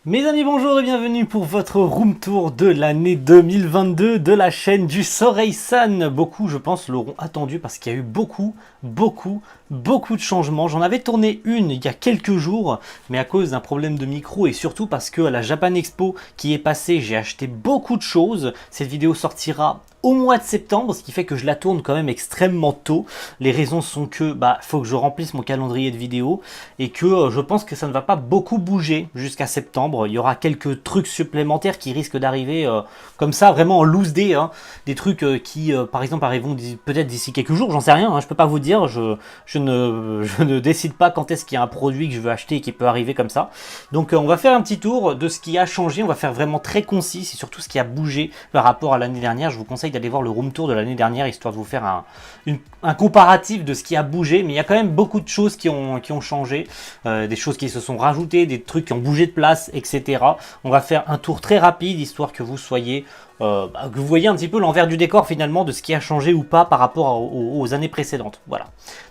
Mes amis, bonjour et bienvenue pour votre room tour de l'année 2022 de la chaîne du Soreil-san. Beaucoup, je pense, l'auront attendu parce qu'il y a eu beaucoup de changements. J'en avais tourné une il y a quelques jours, mais à cause d'un problème de micro et surtout parce que à la Japan Expo qui est passée, j'ai acheté beaucoup de choses. Cette vidéo sortira au mois de septembre, ce qui fait que je la tourne quand même extrêmement tôt. Les raisons sont que faut que je remplisse mon calendrier de vidéos et que je pense que ça ne va pas beaucoup bouger jusqu'à septembre. Il y aura quelques trucs supplémentaires qui risquent d'arriver comme ça, vraiment en loose day, hein. Des trucs qui, par exemple, arriveront peut-être d'ici quelques jours, j'en sais rien, hein, je peux pas vous dire, je ne décide pas quand est-ce qu'il y a un produit que je veux acheter et qui peut arriver comme ça. Donc on va faire un petit tour de ce qui a changé, on va faire vraiment très concis, et surtout ce qui a bougé par rapport à l'année dernière. Je vous conseille d'aller voir le room tour de l'année dernière, histoire de vous faire un comparatif de ce qui a bougé, mais il y a quand même beaucoup de choses qui ont changé, des choses qui se sont rajoutées, des trucs qui ont bougé de place, etc. On va faire un tour très rapide, histoire que vous soyez que vous voyez un petit peu l'envers du décor finalement de ce qui a changé ou pas par rapport aux années précédentes. Voilà.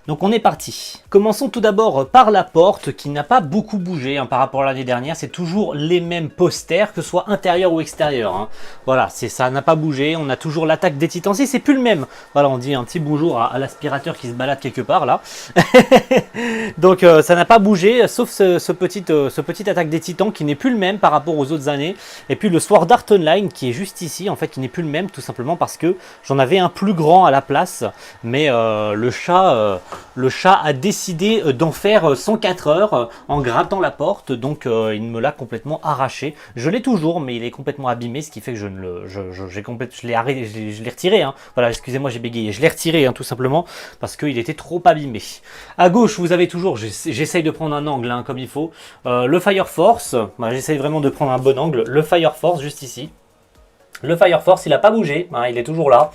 Donc on est parti. Commençons tout d'abord par la porte qui n'a pas beaucoup bougé par rapport à l'année dernière. C'est toujours les mêmes posters, que ce soit intérieur ou extérieur, hein. Voilà, ça n'a pas bougé. On a toujours l'attaque des titans. Si, c'est plus le même. Voilà, on dit un petit bonjour à l'aspirateur qui se balade quelque part là. Donc ça n'a pas bougé, sauf ce petit attaque des titans qui n'est plus le même par rapport aux autres années. Et puis le Sword Art Online qui est juste ici, en fait, qui n'est plus le même, tout simplement parce que j'en avais un plus grand à la place, mais le chat a décidé d'en faire 104 heures en grattant la porte, donc il me l'a complètement arraché. Je l'ai toujours, mais il est complètement abîmé, ce qui fait que je l'ai arrêté, je l'ai retiré, hein. Voilà, excusez-moi, j'ai bégayé, je l'ai retiré, hein, tout simplement parce qu'il était trop abîmé. À gauche, vous avez toujours, j'essaye de prendre un angle, hein, comme il faut, le Fire Force. J'essaye vraiment de prendre un bon angle. Le Fire Force juste ici. Le Fire Force, il n'a pas bougé, hein, il est toujours là.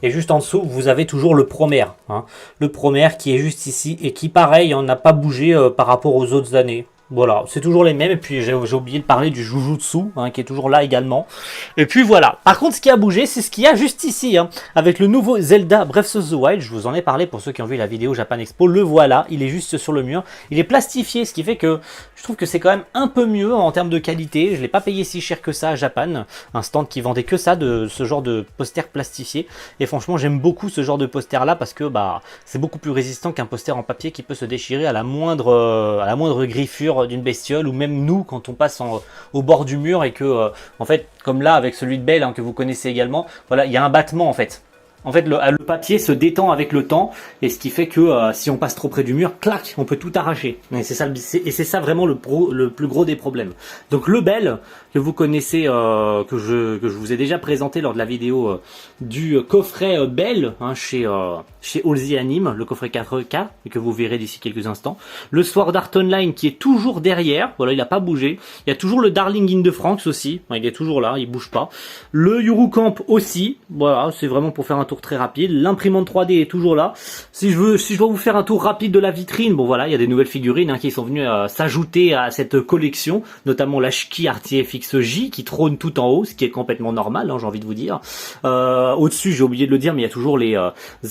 Et juste en dessous, vous avez toujours le Promare, hein. Le Promare qui est juste ici et qui, pareil, n'a pas bougé par rapport aux autres années. Voilà, c'est toujours les mêmes. Et puis j'ai oublié de parler du Jujutsu, hein, qui est toujours là également. Et puis voilà. Par contre, ce qui a bougé, c'est ce qu'il y a juste ici, hein, avec le nouveau Zelda Breath of the Wild. Je vous en ai parlé pour ceux qui ont vu la vidéo Japan Expo. Le voilà, il est juste sur le mur. Il est plastifié, ce qui fait que je trouve que c'est quand même un peu mieux en termes de qualité. Je ne l'ai pas payé si cher que ça à Japan. Un stand qui vendait que ça, de ce genre de poster plastifié. Et franchement, j'aime beaucoup ce genre de poster là parce que c'est beaucoup plus résistant qu'un poster en papier qui peut se déchirer à la moindre griffure d'une bestiole, ou même nous quand on passe au bord du mur et que en fait, comme là avec celui de Belle, hein, que vous connaissez également, voilà, il y a un battement en fait. En fait, le papier se détend avec le temps, et ce qui fait que si on passe trop près du mur, clac, on peut tout arracher. Et c'est ça vraiment le plus gros des problèmes. Donc le Bell, que vous connaissez, que je vous ai déjà présenté lors de la vidéo du coffret Bell, hein, chez Allzy Anime, le coffret 4K, et que vous verrez d'ici quelques instants. Le Sword Art Online qui est toujours derrière, voilà, il n'a pas bougé. Il y a toujours le Darling in the Franxx aussi, il est toujours là, il bouge pas. Le Yuru Camp aussi, voilà, c'est vraiment pour faire un tour très rapide. L'imprimante 3D est toujours là. Si je dois vous faire un tour rapide de la vitrine, bon voilà, il y a des nouvelles figurines, hein, qui sont venues s'ajouter à cette collection, notamment la Shiki RTFX J qui trône tout en haut, ce qui est complètement normal, hein, j'ai envie de vous dire. Au-dessus, j'ai oublié de le dire, mais il y a toujours les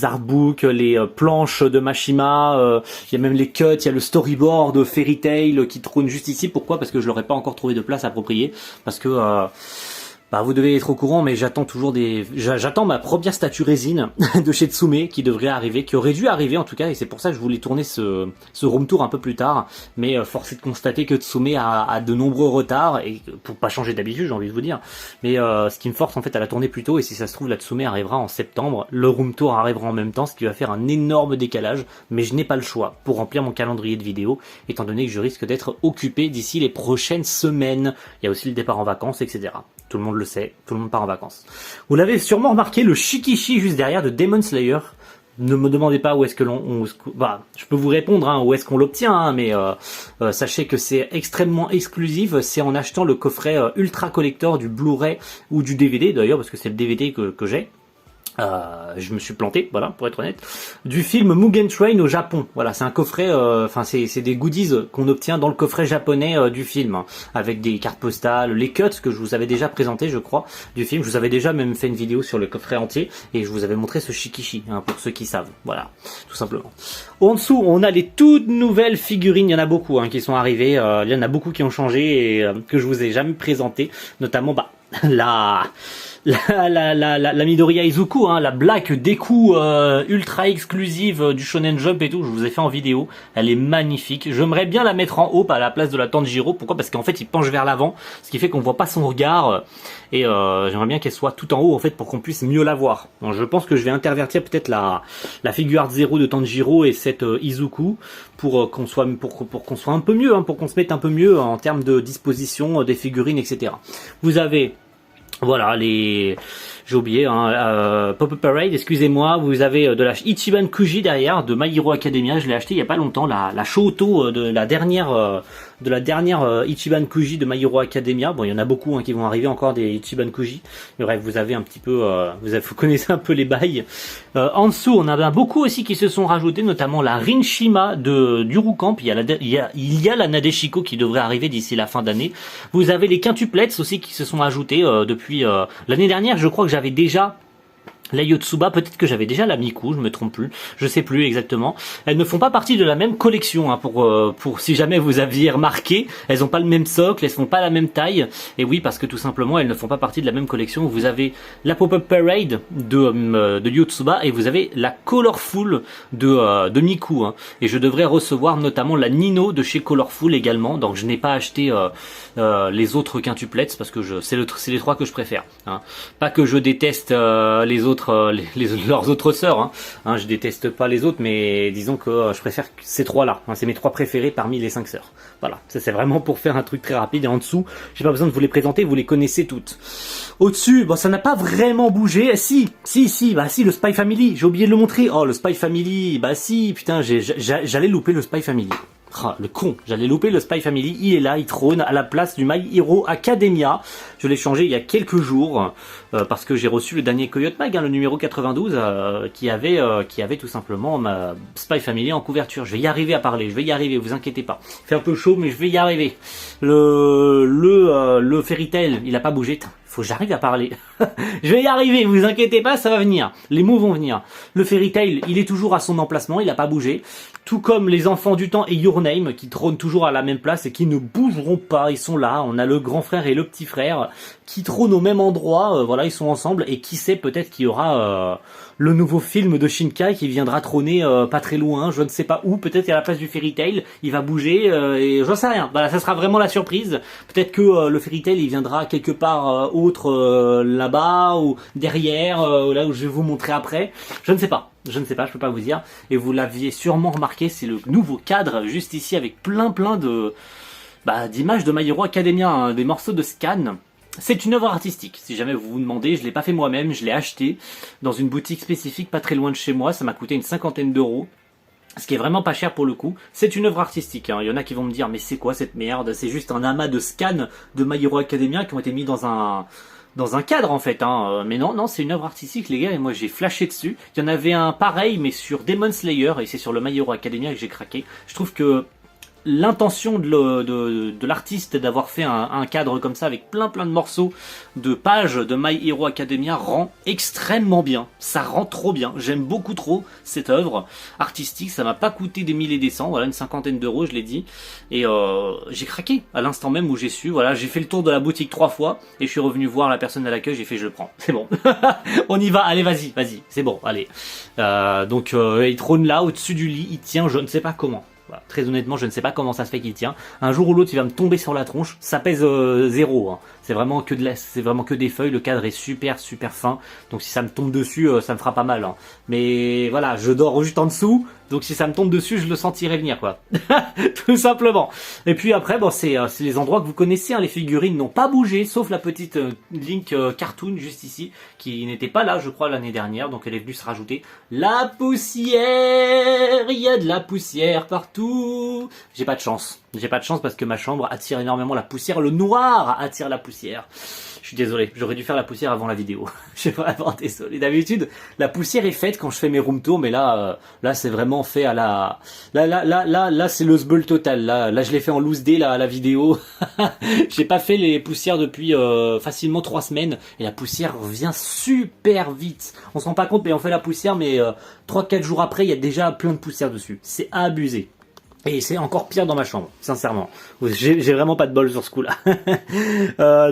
artbooks, les planches de Mashima, il y a même les cuts, il y a le storyboard de Fairy Tail qui trône juste ici. Pourquoi? Parce que je l'aurais pas encore trouvé de place appropriée, parce que vous devez être au courant, mais j'attends ma première statue résine de chez Tsume qui devrait arriver, qui aurait dû arriver en tout cas, et c'est pour ça que je voulais tourner ce room tour un peu plus tard. Mais force est de constater que Tsume a de nombreux retards, et pour pas changer d'habitude, j'ai envie de vous dire. Mais ce qui me force en fait à la tourner plus tôt, et si ça se trouve la Tsume arrivera en septembre, le room tour arrivera en même temps, ce qui va faire un énorme décalage. Mais je n'ai pas le choix pour remplir mon calendrier de vidéos, étant donné que je risque d'être occupé d'ici les prochaines semaines. Il y a aussi le départ en vacances, etc. Tout le monde le sait, tout le monde part en vacances. Vous l'avez sûrement remarqué, le Shikishi juste derrière de Demon Slayer. Ne me demandez pas où est-ce que je peux vous répondre, hein, où est-ce qu'on l'obtient, hein, mais sachez que c'est extrêmement exclusif. C'est en achetant le coffret Ultra Collector du Blu-ray ou du DVD d'ailleurs, parce que c'est le DVD que j'ai. Je me suis planté, voilà, pour être honnête, du film Mugen Train au Japon. Voilà, c'est un coffret, enfin c'est des goodies qu'on obtient dans le coffret japonais du film, hein, avec des cartes postales, les cuts que je vous avais déjà présenté, je crois, du film. Je vous avais déjà même fait une vidéo sur le coffret entier et je vous avais montré ce shikishi, hein, pour ceux qui savent. Voilà, tout simplement. En dessous, on a les toutes nouvelles figurines. Il y en a beaucoup hein, qui sont arrivées. Il y en a beaucoup qui ont changé et que je vous ai jamais présenté, notamment la Midoriya Izuku, hein, la Black Deku ultra exclusive du Shonen Jump et tout, je vous ai fait en vidéo, elle est magnifique. J'aimerais bien la mettre en haut à la place de la Tanjiro, pourquoi? Parce qu'en fait il penche vers l'avant, ce qui fait qu'on voit pas son regard, et j'aimerais bien qu'elle soit tout en haut en fait pour qu'on puisse mieux la voir. Donc, je pense que je vais intervertir peut-être la figure art 0 de Tanjiro et cette Izuku pour qu'on soit un peu mieux, hein, pour qu'on se mette un peu mieux en termes de disposition des figurines, etc. Vous avez voilà, j'ai oublié, hein, Pop-Up Parade, excusez-moi, vous avez de la Ichiban Kuji derrière, de My Hero Academia, je l'ai acheté il y a pas longtemps, la Shoto de la dernière Ichiban Kuji de My Hero Academia. Bon, il y en a beaucoup hein, qui vont arriver encore des Ichiban Kuji, mais bref, vous avez un petit peu, vous connaissez un peu les bails. En dessous, on a beaucoup aussi qui se sont rajoutés, notamment la Rinshima du Camp. Il y a la Nadeshiko qui devrait arriver d'ici la fin d'année. Vous avez les quintuplets aussi qui se sont ajoutés depuis l'année dernière. Je crois que j'avais déjà la Yotsuba, peut-être que j'avais déjà la Miku, je me trompe plus, je sais plus exactement. Elles ne font pas partie de la même collection, hein, pour si jamais vous aviez remarqué, elles ont pas le même socle, elles font pas la même taille, et oui, parce que tout simplement, elles ne font pas partie de la même collection. Vous avez la Pop-Up Parade de Yotsuba, et vous avez la Colorful de Miku, hein. Et je devrais recevoir notamment la Nino de chez Colorful également, donc je n'ai pas acheté les autres quintuplets, parce que c'est les trois que je préfère, hein. Pas que je déteste les autres leurs autres sœurs, hein, je déteste pas les autres, mais disons que je préfère ces trois-là, hein, c'est mes trois préférés parmi les 5 sœurs. Voilà, ça c'est vraiment pour faire un truc très rapide. Et en dessous, j'ai pas besoin de vous les présenter, vous les connaissez toutes. Au-dessus, bon, ça n'a pas vraiment bougé. Si, le Spy Family, j'ai oublié de le montrer. Oh, le Spy Family, bah si, putain, j'allais louper le Spy Family. Ah, le con, j'allais louper le Spy Family, il est là, il trône à la place du My Hero Academia. Je l'ai changé il y a quelques jours, parce que j'ai reçu le dernier Coyote Mag, hein, le numéro 92, qui avait tout simplement ma Spy Family en couverture. Je vais y arriver à parler, je vais y arriver, vous inquiétez pas. Il fait un peu chaud, mais je vais y arriver. Le Fairy Tail, il a pas bougé. Faut que j'arrive à parler. Je vais y arriver, vous inquiétez pas, ça va venir. Les mots vont venir. Le Fairy Tail, il est toujours à son emplacement, il a pas bougé. Tout comme les Enfants du Temps et Your Name, qui trônent toujours à la même place et qui ne bougeront pas. Ils sont là. On a le grand frère et le petit frère qui trônent au même endroit. Voilà, ils sont ensemble. Et qui sait, peut-être qu'il y aura le nouveau film de Shinkai qui viendra trôner pas très loin. Je ne sais pas où. Peut-être qu'à la place du Fairy Tail, il va bouger. Et j'en sais rien. Voilà, ça sera vraiment la surprise. Peut-être que le Fairy Tail, il viendra quelque part autre là-bas ou derrière, là où je vais vous montrer après. Je ne sais pas. Je ne sais pas, je peux pas vous dire. Et vous l'aviez sûrement remarqué, c'est le nouveau cadre juste ici avec plein d'images de My Hero Academia, hein, des morceaux de scan. C'est une œuvre artistique. Si jamais vous vous demandez, je l'ai pas fait moi-même, je l'ai acheté dans une boutique spécifique pas très loin de chez moi. Ça m'a coûté une 50aine d'euros. Ce qui est vraiment pas cher pour le coup. C'est une œuvre artistique, hein. Il y en a qui vont me dire, mais c'est quoi cette merde? C'est juste un amas de scans de My Hero Academia qui ont été mis dans un cadre en fait, hein. Mais non, c'est une œuvre artistique les gars, et moi j'ai flashé dessus. Il y en avait un pareil mais sur Demon Slayer, et c'est sur le My Hero Academia que j'ai craqué. Je trouve que l'intention de l'artiste d'avoir fait un cadre comme ça avec plein de morceaux de pages de My Hero Academia rend extrêmement bien. Ça rend trop bien. J'aime beaucoup trop cette œuvre artistique. Ça m'a pas coûté des milliers et des cents. Voilà, une 50aine d'euros, je l'ai dit. Et j'ai craqué à l'instant même où j'ai su. Voilà, j'ai fait le tour de la boutique 3 fois et je suis revenu voir la personne à l'accueil. J'ai fait, je le prends. C'est bon. On y va. Allez, vas-y. C'est bon. Allez. Donc il trône là au-dessus du lit. Il tient. Je ne sais pas comment. Voilà. Très honnêtement, je ne sais pas comment ça se fait qu'il tient. Un jour ou l'autre, il va me tomber sur la tronche. Ça pèse 0. Hein. C'est vraiment que des feuilles. Le cadre est super fin. Donc si ça me tombe dessus, ça me fera pas mal. Hein. Mais voilà, je dors juste en dessous. Donc si ça me tombe dessus, je le sentirai venir, quoi. Tout simplement. Et puis après, bon, c'est les endroits que vous connaissez. Hein. Les figurines n'ont pas bougé, sauf la petite Link cartoon juste ici, qui n'était pas là, je crois, l'année dernière. Donc elle est venue se rajouter. La poussière, il y a de la poussière partout. J'ai pas de chance. J'ai pas de chance parce que ma chambre attire énormément la poussière. Le noir attire la poussière. Je suis désolé, j'aurais dû faire la poussière avant la vidéo. Je suis vraiment désolé. D'habitude, la poussière est faite quand je fais mes room tours, mais là, c'est vraiment fait à la... Là, c'est le sbeul total. Là, je l'ai fait en loose day, la vidéo. J'ai pas fait les poussières depuis facilement 3 semaines, et la poussière revient super vite. On se rend pas compte, mais on fait la poussière, mais 3-4 jours après, il y a déjà plein de poussière dessus. C'est abusé. Et c'est encore pire dans ma chambre, sincèrement. J'ai vraiment pas de bol sur ce coup-là.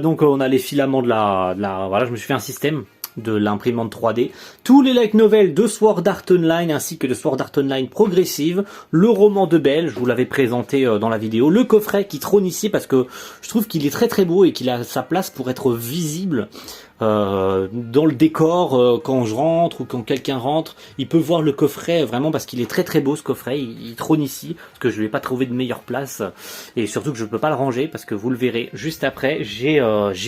Donc on a les filaments voilà, je me suis fait un système de l'imprimante 3D. Tous les light novels de Sword Art Online ainsi que de Sword Art Online Progressive. Le roman de Belle, je vous l'avais présenté dans la vidéo. Le coffret qui trône ici parce que je trouve qu'il est très très beau et qu'il a sa place pour être visible. Dans le décor, quand je rentre ou quand quelqu'un rentre, il peut voir le coffret vraiment parce qu'il est très très beau ce coffret, il trône ici parce que je ne vais pas trouver de meilleure place et surtout que je ne peux pas le ranger parce que vous le verrez juste après, j'ai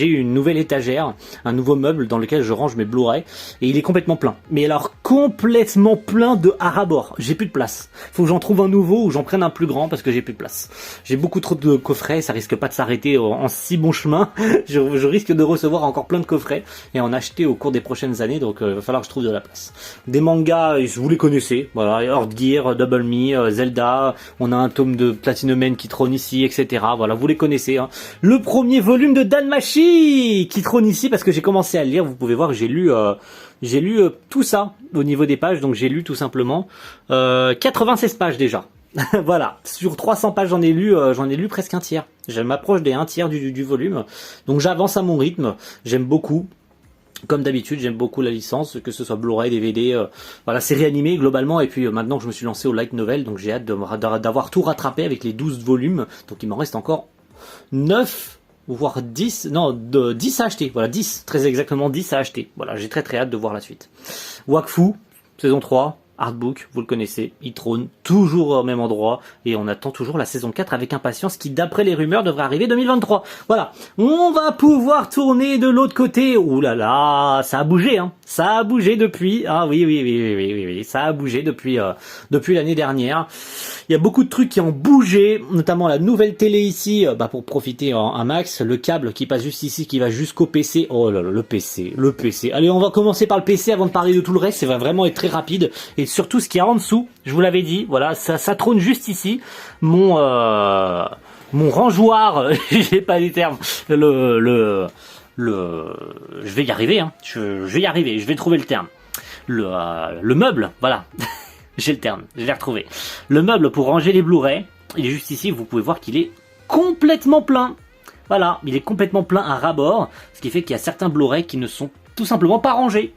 une nouvelle étagère, un nouveau meuble dans lequel je range mes Blu-ray et il est complètement plein. Mais alors complètement plein de ras-bord, j'ai plus de place. Faut que j'en trouve un nouveau ou j'en prenne un plus grand parce que j'ai plus de place. J'ai beaucoup trop de coffrets, ça risque pas de s'arrêter en si bon chemin. Je risque de recevoir encore plein de coffrets et en acheter au cours des prochaines années, donc il va falloir que je trouve de la place. Des mangas, vous les connaissez, voilà, Horde Gear, Double Me, Zelda, on a un tome de Platinum Man qui trône ici, etc. Voilà, vous les connaissez. Hein. Le premier volume de Danmachi qui trône ici parce que j'ai commencé à le lire, vous pouvez voir que j'ai lu tout ça au niveau des pages, donc j'ai lu tout simplement 96 pages déjà. Voilà, sur 300 pages j'en ai lu presque un tiers. Je m'approche des 1 tiers du volume, donc j'avance à mon rythme, j'aime beaucoup. Comme d'habitude, j'aime beaucoup la licence, que ce soit Blu-ray, DVD, voilà, série animée globalement, et puis maintenant que je me suis lancé au light novel, donc j'ai hâte d'avoir tout rattrapé avec les 12 volumes, donc il m'en reste encore 9, voire 10, non, 10 à acheter, voilà, 10, très exactement 10 à acheter, voilà, j'ai très très hâte de voir la suite. Wakfu, saison 3, Artbook, vous le connaissez, il trône toujours au même endroit et on attend toujours la saison 4 avec impatience qui d'après les rumeurs devrait arriver 2023. Voilà, on va pouvoir tourner de l'autre côté. Ouh là là, ça a bougé hein. Ça a bougé depuis. Ah oui, ça a bougé depuis l'année dernière. Il y a beaucoup de trucs qui ont bougé, notamment la nouvelle télé ici pour profiter un max, le câble qui passe juste ici qui va jusqu'au PC. Oh là là, le PC. Allez, on va commencer par le PC avant de parler de tout le reste, ça va vraiment être très rapide. Et surtout ce qu'il y a en dessous, je vous l'avais dit, voilà, ça trône juste ici. Mon rangeoir, j'ai pas les termes. Je vais y arriver, hein. Je vais y arriver, je vais trouver le terme. Le meuble, voilà. J'ai le terme, je l'ai retrouvé. Le meuble pour ranger les Blu-ray, il est juste ici, vous pouvez voir qu'il est complètement plein. Voilà, il est complètement plein à ras-bord, ce qui fait qu'il y a certains Blu-ray qui ne sont tout simplement pas rangés.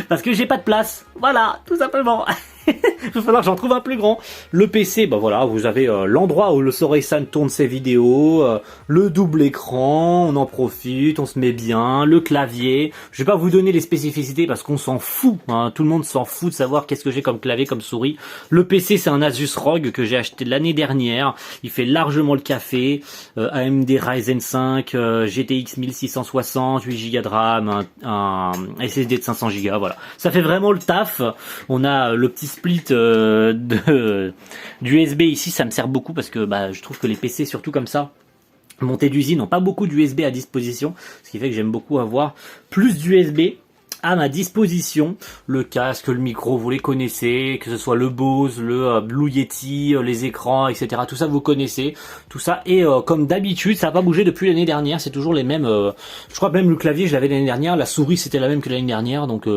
Parce que j'ai pas de place. Voilà, tout simplement. Il va falloir que j'en trouve un plus grand. Le PC, bah voilà, vous avez l'endroit où le Soray-san tourne ses vidéos, le double écran, on en profite, on se met bien, le clavier. Je vais pas vous donner les spécificités parce qu'on s'en fout, hein. Tout le monde s'en fout de savoir qu'est-ce que j'ai comme clavier, comme souris. Le PC, c'est un Asus ROG que j'ai acheté l'année dernière. Il fait largement le café. AMD Ryzen 5, GTX 1660, 8 Go de RAM, un SSD de 500 Go, voilà. Ça fait vraiment le taf. On a le petit split d'USB ici, ça me sert beaucoup parce que je trouve que les PC, surtout comme ça, montés d'usine, n'ont pas beaucoup d'USB à disposition, ce qui fait que j'aime beaucoup avoir plus d'USB à ma disposition. Le casque, le micro, vous les connaissez, que ce soit le Bose, le Blue Yeti, les écrans, etc. Tout ça, vous connaissez. Tout ça, et comme d'habitude, ça n'a pas bougé depuis l'année dernière, c'est toujours les mêmes. Je crois que même le clavier, je l'avais l'année dernière, la souris, c'était la même que l'année dernière, donc...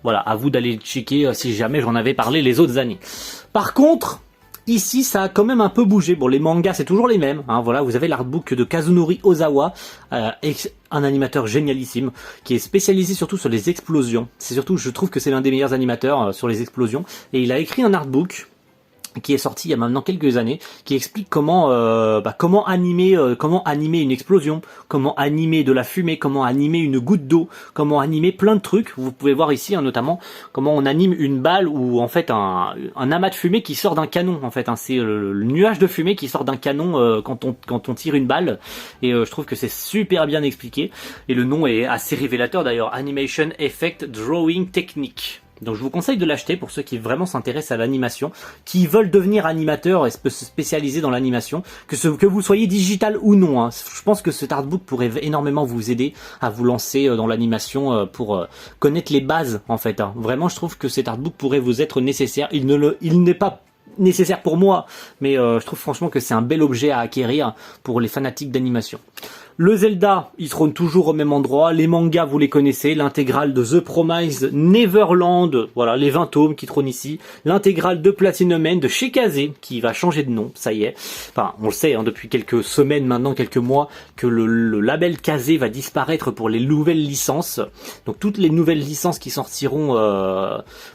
voilà, à vous d'aller checker si jamais j'en avais parlé les autres années. Par contre, ici, ça a quand même un peu bougé. Bon, les mangas, c'est toujours les mêmes. Hein, voilà, vous avez l'artbook de Kazunori Ozawa, un animateur génialissime, qui est spécialisé surtout sur les explosions. C'est surtout, je trouve que c'est l'un des meilleurs animateurs sur les explosions. Et il a écrit un artbook qui est sorti il y a maintenant quelques années, qui explique comment animer une explosion, comment animer de la fumée, comment animer une goutte d'eau, comment animer plein de trucs. Vous pouvez voir ici notamment comment on anime une balle ou en fait un amas de fumée qui sort d'un canon. En fait, c'est le nuage de fumée qui sort d'un canon quand on tire une balle. Et je trouve que c'est super bien expliqué. Et le nom est assez révélateur d'ailleurs, Animation Effect Drawing Technique. Donc je vous conseille de l'acheter pour ceux qui vraiment s'intéressent à l'animation, qui veulent devenir animateurs et se spécialiser dans l'animation, que vous soyez digital ou non, hein. Je pense que cet artbook pourrait énormément vous aider à vous lancer dans l'animation pour connaître les bases en fait, hein. Vraiment je trouve que cet artbook pourrait vous être nécessaire. Il n'est pas nécessaire pour moi, mais je trouve franchement que c'est un bel objet à acquérir pour les fanatiques d'animation. Le Zelda, il trône toujours au même endroit. Les mangas, vous les connaissez. L'intégrale de The Promise Neverland, voilà, les 20 tomes qui trônent ici. L'intégrale de Platinum Man de chez Kazé, qui va changer de nom, ça y est. Enfin, on le sait, hein, depuis quelques semaines maintenant, quelques mois, que le label Kazé va disparaître pour les nouvelles licences. Donc toutes les nouvelles licences qui sortiront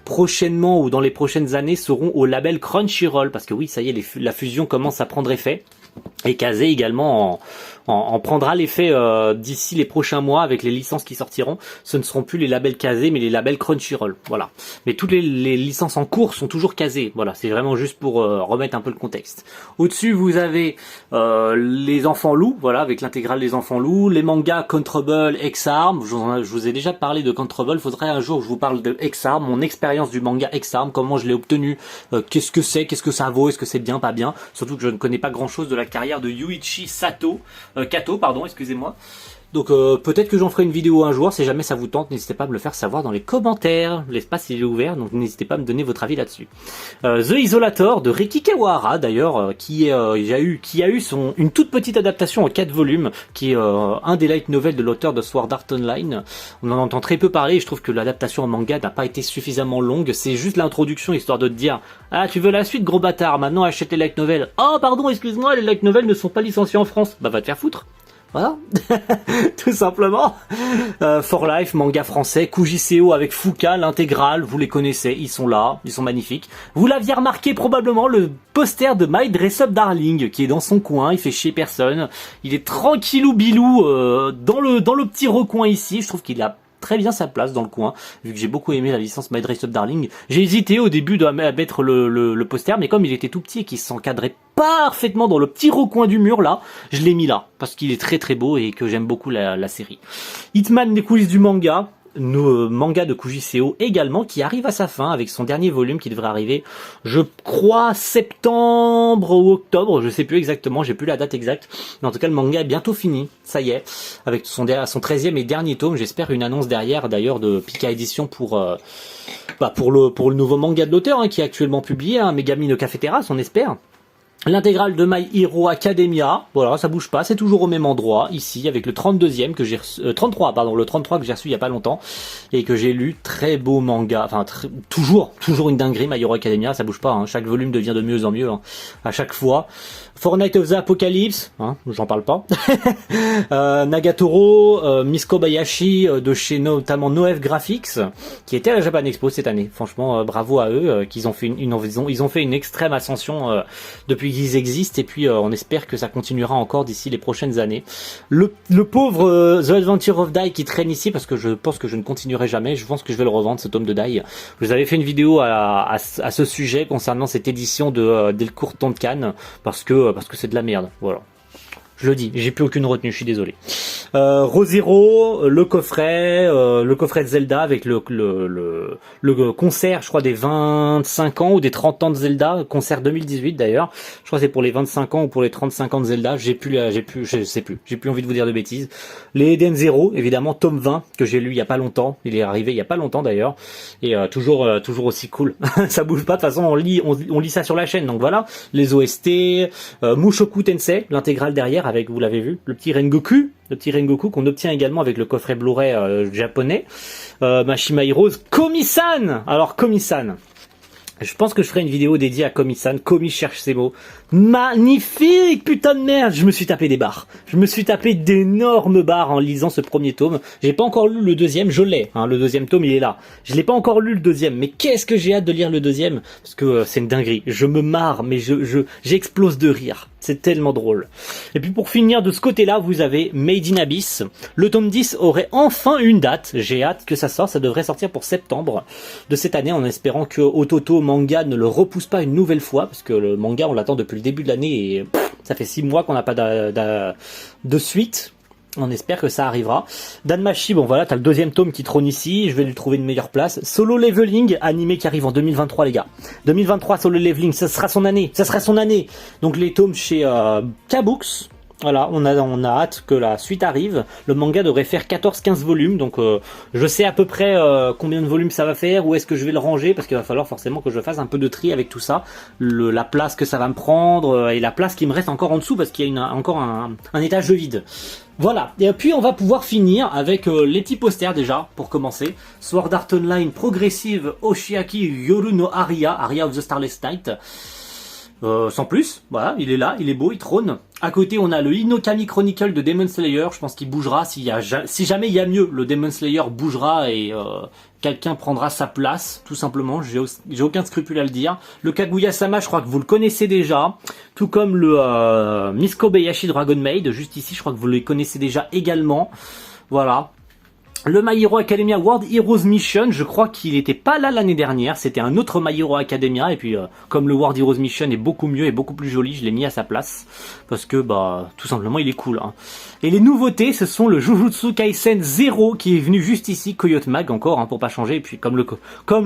prochainement ou dans les prochaines années seront au label Crunchyroll. Parce que oui, ça y est, la fusion commence à prendre effet. Et Kazé également en prendra l'effet d'ici les prochains mois avec les licences qui sortiront. Ce ne seront plus les labels Kazé mais les labels Crunchyroll. Voilà. Mais toutes les licences en cours sont toujours Kazé. Voilà, c'est vraiment juste pour remettre un peu le contexte. Au-dessus, vous avez les enfants loups, voilà, avec l'intégrale des enfants loups, les mangas Control, X-Arm. Je vous ai déjà parlé de Control. Faudrait un jour que je vous parle de X-Arm, mon expérience du manga X-Arm, comment je l'ai obtenu, qu'est-ce que c'est, qu'est-ce que ça vaut, est-ce que c'est bien, pas bien. Surtout que je ne connais pas grand-chose de la carrière de Yuichi Kato, pardon, excusez-moi. Donc peut-être que j'en ferai une vidéo un jour, si jamais ça vous tente, n'hésitez pas à me le faire savoir dans les commentaires. L'espace il est ouvert, donc n'hésitez pas à me donner votre avis là-dessus. The Isolator de Riki Kawahara d'ailleurs, qui a eu une toute petite adaptation en 4 volumes, qui est un des light novels de l'auteur de Sword Art Online. On en entend très peu parler, je trouve que l'adaptation en manga n'a pas été suffisamment longue, c'est juste l'introduction histoire de te dire « Ah, tu veux la suite, gros bâtard, maintenant achète les light novels. Oh, pardon, excuse-moi, les light novels ne sont pas licenciés en France. Bah va te faire foutre. » Voilà, tout simplement. For Life, manga français, Kujiseo avec Fuka, l'intégrale, vous les connaissez, ils sont là, ils sont magnifiques. Vous l'aviez remarqué probablement, le poster de My Dress Up Darling, qui est dans son coin, il fait chier personne. Il est tranquillou bilou dans le petit recoin ici, je trouve qu'il a très bien sa place dans le coin, vu que j'ai beaucoup aimé la licence My Dress Up Darling. J'ai hésité au début à mettre le poster, mais comme il était tout petit et qu'il s'encadrait parfaitement dans le petit recoin du mur là, je l'ai mis là, parce qu'il est très très beau et que j'aime beaucoup la série. Hitman des coulisses du manga, manga de Kujiseo également, qui arrive à sa fin avec son dernier volume qui devrait arriver, je crois, septembre ou octobre, je sais plus exactement, j'ai plus la date exacte, mais en tout cas le manga est bientôt fini, ça y est, avec son 13e et dernier tome. J'espère une annonce derrière d'ailleurs de Pika Edition pour le nouveau manga de l'auteur, hein, qui est actuellement publié, hein, Megami no Cafeteras, on espère. L'intégrale de My Hero Academia, voilà, ça bouge pas, c'est toujours au même endroit, ici, avec le 32e que j'ai reçu, 33, pardon, le 33 que j'ai reçu il y a pas longtemps, et que j'ai lu, très beau manga, enfin, toujours une dinguerie, My Hero Academia, ça bouge pas, hein, chaque volume devient de mieux en mieux, hein, à chaque fois. Fortnite of the Apocalypse, hein, j'en parle pas. Nagatoro, Miss Kobayashi de chez notamment Noef Graphics, qui était à la Japan Expo cette année. Franchement, bravo à eux, qu'ils ont fait ils ont fait une extrême ascension depuis qu'ils existent, et puis on espère que ça continuera encore d'ici les prochaines années. Le pauvre The Adventure of Dai qui traîne ici, parce que je pense que je ne continuerai jamais. Je pense que je vais le revendre, ce tome de Dai. Je vous avais fait une vidéo à ce sujet concernant cette édition de Delcourt Tonkan, parce que c'est de la merde, voilà. Je le dis, j'ai plus aucune retenue, je suis désolé. Re:Zero, le coffret de Zelda avec le concert, je crois, des 25 ans ou des 30 ans de Zelda, concert 2018 d'ailleurs. Je crois que c'est pour les 25 ans ou pour les 35 ans de Zelda, je sais plus, j'ai plus envie de vous dire de bêtises. Les Eden Zero, évidemment, tome 20, que j'ai lu il y a pas longtemps, il est arrivé il y a pas longtemps d'ailleurs, et toujours aussi cool. Ça bouge pas, de toute façon on lit ça sur la chaîne, donc voilà. Les OST, Mushoku Tensei, l'intégrale derrière, avec, vous l'avez vu, le petit Rengoku qu'on obtient également avec le coffret Blu-ray japonais. Mashima Heroes, Komi-san. Alors Komi-san, je pense que je ferai une vidéo dédiée à Komi-san. Komi cherche ses mots. Magnifique, putain de merde. Je me suis tapé des barres. Je me suis tapé d'énormes barres en lisant ce premier tome. J'ai pas encore lu le deuxième, je l'ai, hein, le deuxième tome il est là. Je l'ai pas encore lu le deuxième, mais qu'est-ce que j'ai hâte de lire le deuxième, parce que c'est une dinguerie. Je me marre, mais j'explose de rire. C'est tellement drôle. Et puis pour finir de ce côté-là, vous avez Made in Abyss. Le tome 10 aurait enfin une date. J'ai hâte que ça sorte. Ça devrait sortir pour septembre de cette année, en espérant que Ototo Manga ne le repousse pas une nouvelle fois, parce que le manga on l'attend depuis le début de l'année et ça fait 6 mois qu'on n'a pas de suite. On espère que ça arrivera. Danmachi, bon voilà, t'as le deuxième tome qui trône ici, je vais lui trouver une meilleure place. Solo Leveling, animé qui arrive en 2023 les gars. 2023 Solo Leveling, ça sera son année, ça sera son année. Donc les tomes chez K-Books. Voilà, on a hâte que la suite arrive. Le manga devrait faire 14-15 volumes, donc je sais à peu près combien de volumes ça va faire, où est-ce que je vais le ranger, parce qu'il va falloir forcément que je fasse un peu de tri avec tout ça, la place que ça va me prendre, et la place qui me reste encore en dessous, parce qu'il y a encore un étage de vide. Voilà, et puis on va pouvoir finir avec les petits posters déjà, pour commencer. Sword Art Online Progressive Oshiaki Yoru no Aria, Aria of the Starless Night. Sans plus, voilà, il est là, il est beau, il trône. À côté, on a le Hinokami Chronicle de Demon Slayer. Je pense qu'il bougera. Si jamais il y a mieux, le Demon Slayer bougera et quelqu'un prendra sa place, tout simplement. J'ai aucun scrupule à le dire. Le Kaguya-sama, je crois que vous le connaissez déjà. Tout comme le Miss Kobayashi Dragon Maid, juste ici, je crois que vous le connaissez déjà également. Voilà. Le My Hero Academia World Heroes Mission, je crois qu'il n'était pas là l'année dernière, c'était un autre My Hero Academia, et puis comme le World Heroes Mission est beaucoup mieux et beaucoup plus joli, je l'ai mis à sa place, parce que bah tout simplement il est cool. Hein. Et les nouveautés, ce sont le Jujutsu Kaisen 0 qui est venu juste ici, Coyote Mag encore, hein, pour pas changer, et puis comme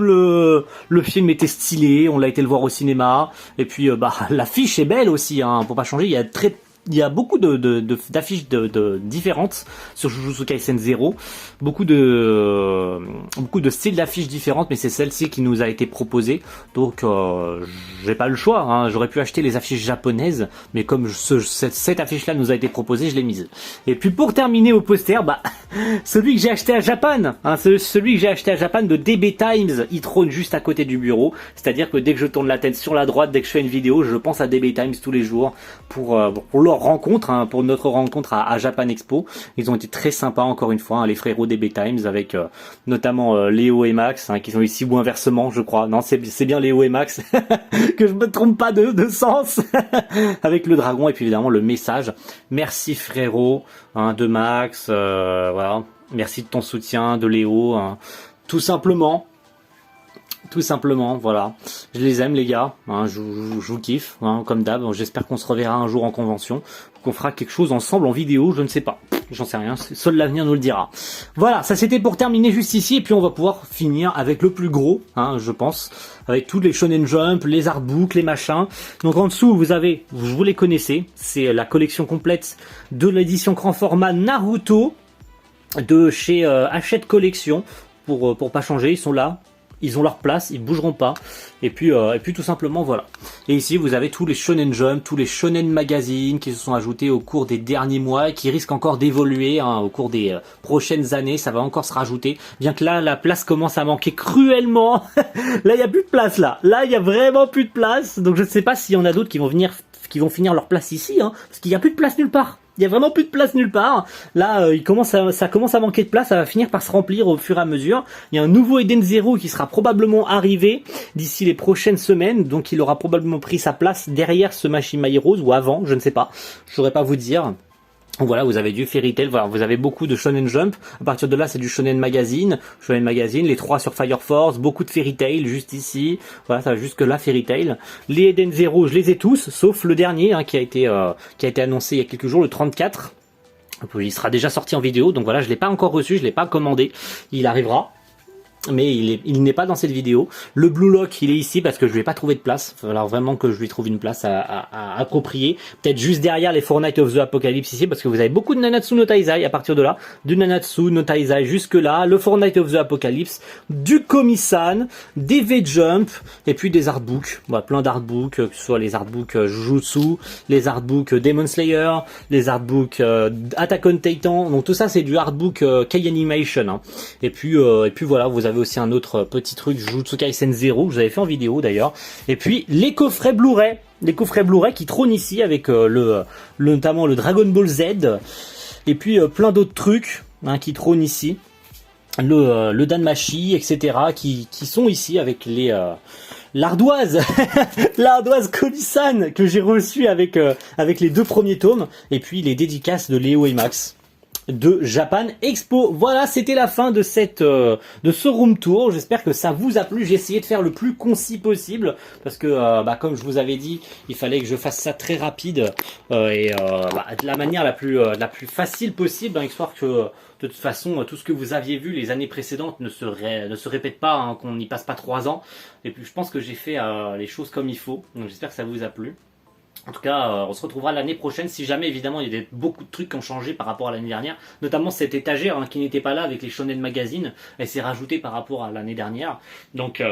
le film était stylé, on l'a été le voir au cinéma, et puis bah l'affiche est belle aussi, hein, pour pas changer, il y a beaucoup d'affiches différentes sur Jujutsu Kaisen 0, beaucoup de styles d'affiches différentes, mais c'est celle-ci qui nous a été proposée, donc j'ai pas le choix, hein. J'aurais pu acheter les affiches japonaises, mais comme cette affiche-là nous a été proposée, je l'ai mise. Et puis pour terminer au poster, bah celui que j'ai acheté à Japan, hein, celui que j'ai acheté à Japan de DB Times, il trône juste à côté du bureau, c'est-à-dire que dès que je tourne la tête sur la droite, dès que je fais une vidéo, je pense à DB Times tous les jours pour leur rencontre, hein, pour notre rencontre à Japan Expo. Ils ont été très sympas encore une fois, hein, les frérots DB Times, avec notamment Léo et Max, hein, qui sont ici, ou inversement je crois, non c'est bien Léo et Max, que je me trompe pas de sens, avec le dragon, et puis évidemment le message, merci frérot, hein, de Max, voilà, merci de ton soutien, de Léo, hein, tout simplement, voilà. Je les aime les gars, hein, je vous kiffe, hein, comme d'hab. J'espère qu'on se reverra un jour en convention, qu'on fera quelque chose ensemble en vidéo, je ne sais pas. J'en sais rien, seul l'avenir nous le dira. Voilà, ça c'était pour terminer juste ici, et puis on va pouvoir finir avec le plus gros, hein, je pense, avec tous les Shonen Jump, les artbooks, les machins. Donc en dessous, vous les connaissez, c'est la collection complète de l'édition grand format Naruto, de chez Hachette Collection, pour pas changer, ils sont là. Ils ont leur place, ils bougeront pas. Et puis tout simplement voilà. Et ici vous avez tous les Shonen Jump, tous les Shonen Magazine qui se sont ajoutés au cours des derniers mois et qui risquent encore d'évoluer, hein, au cours des prochaines années. Ça va encore se rajouter. Bien que là la place commence à manquer cruellement. Là il y a plus de place là. Là il y a vraiment plus de place. Donc je ne sais pas s'il y en a d'autres qui vont finir leur place ici, hein, parce qu'il n'y a plus de place nulle part. Il y a vraiment plus de place nulle part. Là, ça commence à manquer de place. Ça va finir par se remplir au fur et à mesure. Il y a un nouveau Eden Zero qui sera probablement arrivé d'ici les prochaines semaines. Donc, il aura probablement pris sa place derrière ce Mashima Heroes ou avant, je ne sais pas. Je saurais pas vous dire. Voilà, vous avez du Fairy Tail, voilà, vous avez beaucoup de Shonen Jump. À partir de là, c'est du Shonen Magazine, les 3 sur Fire Force, beaucoup de Fairy Tail juste ici. Voilà, ça va jusque là Fairy Tail. Les Eden Zero, je les ai tous, sauf le dernier, hein, qui a été annoncé il y a quelques jours, le 34. Il sera déjà sorti en vidéo, donc voilà, je l'ai pas encore reçu, je l'ai pas commandé. Il arrivera. Mais il n'est pas dans cette vidéo. Le Blue Lock, il est ici parce que je lui ai pas trouvé de place. Il va falloir vraiment que je lui trouve une place à approprier. Peut-être juste derrière les Four Knights of the Apocalypse ici, parce que vous avez beaucoup de Nanatsu no Taizai à partir de là. Du Nanatsu no Taizai jusque là, le Four Knights of the Apocalypse, du Komi-san, des V-Jump, et puis des artbooks. Voilà, plein d'artbooks, que ce soit les artbooks Jujutsu, les artbooks Demon Slayer, les artbooks Attack on Titan. Donc tout ça c'est du artbook K-Animation. Hein. Et puis voilà, vous avez aussi un autre petit truc, Jujutsu Kaisen 0, que j'avais fait en vidéo d'ailleurs. Et puis les coffrets Blu-ray, qui trônent ici avec notamment le Dragon Ball Z. Et puis plein d'autres trucs, hein, qui trônent ici. Le Danmachi, etc. qui sont ici avec l'ardoise l'ardoise Komi-san que j'ai reçu avec les 2 premiers tomes. Et puis les dédicaces de Léo et Max. de Japan Expo. Voilà, c'était la fin de de ce room tour. J'espère que ça vous a plu. J'ai essayé de faire le plus concis possible parce que, comme je vous avais dit, il fallait que je fasse ça très rapide de la manière la plus facile possible, hein, histoire que de toute façon tout ce que vous aviez vu les années précédentes ne se répète pas, hein, qu'on n'y passe pas 3 ans. Et puis je pense que j'ai fait les choses comme il faut. Donc j'espère que ça vous a plu. En tout cas, on se retrouvera l'année prochaine si jamais, évidemment, il y a beaucoup de trucs qui ont changé par rapport à l'année dernière. Notamment cette étagère, hein, qui n'était pas là avec les Shonen Magazine. Elle s'est rajoutée par rapport à l'année dernière. Donc,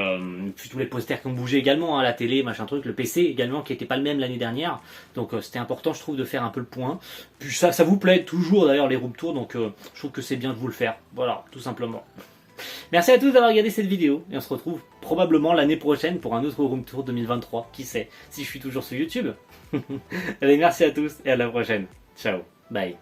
puis tous les posters qui ont bougé également, hein, la télé, machin truc, le PC également qui n'était pas le même l'année dernière. Donc, c'était important, je trouve, de faire un peu le point. Puis ça vous plaît toujours d'ailleurs les room tours, donc je trouve que c'est bien de vous le faire. Voilà, tout simplement. Merci à tous d'avoir regardé cette vidéo et on se retrouve probablement l'année prochaine pour un autre Room Tour 2023. Qui sait, si je suis toujours sur YouTube. Allez, merci à tous et à la prochaine. Ciao, bye.